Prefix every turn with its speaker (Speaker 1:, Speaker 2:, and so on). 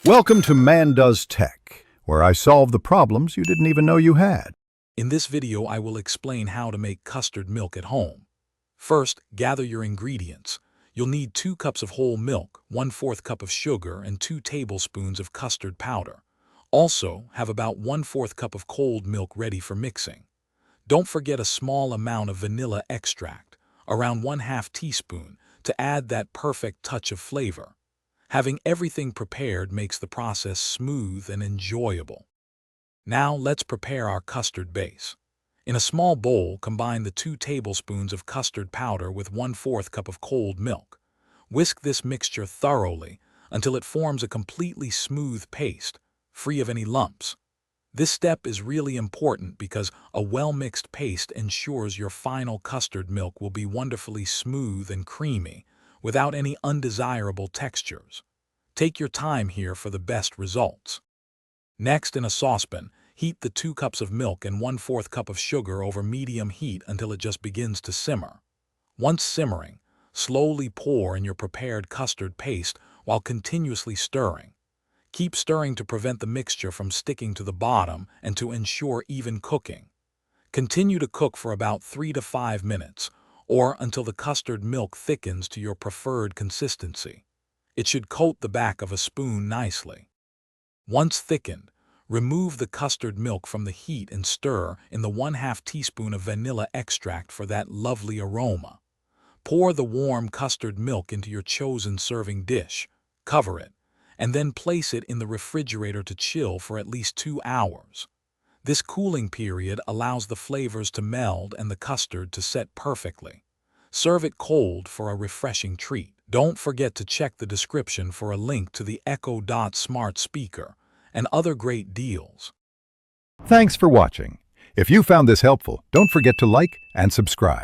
Speaker 1: Welcome to Man Does Tech, where I solve the problems you didn't even know you had.
Speaker 2: In this video, I will explain how to make custard milk at home. First, gather your ingredients. You'll need 2 cups of whole milk, 1/4 cup of sugar, and 2 tablespoons of custard powder. Also, have about 1/4 cup of cold milk ready for mixing. Don't forget a small amount of vanilla extract, around 1/2 teaspoon, to add that perfect touch of flavor. Having everything prepared makes the process smooth and enjoyable. Now let's prepare our custard base. In a small bowl, combine the 2 tablespoons of custard powder with 1/4 cup of cold milk. Whisk this mixture thoroughly until it forms a completely smooth paste, free of any lumps. This step is really important because a well-mixed paste ensures your final custard milk will be wonderfully smooth and creamy, without any undesirable textures. Take your time here for the best results. Next, in a saucepan, heat the 2 cups of milk and 1/4 cup of sugar over medium heat until it just begins to simmer. Once simmering, slowly pour in your prepared custard paste while continuously stirring. Keep stirring to prevent the mixture from sticking to the bottom and to ensure even cooking. Continue to cook for about 3 to 5 minutes, or until the custard milk thickens to your preferred consistency. It should coat the back of a spoon nicely. Once thickened, remove the custard milk from the heat and stir in the 1/2 teaspoon of vanilla extract for that lovely aroma. Pour the warm custard milk into your chosen serving dish, cover it, and then place it in the refrigerator to chill for at least 2 hours. This cooling period allows the flavors to meld and the custard to set perfectly. Serve it cold for a refreshing treat. Don't forget to check the description for a link to the Echo Dot smart speaker and other great deals.
Speaker 1: Thanks for watching. If you found this helpful, don't forget to like and subscribe.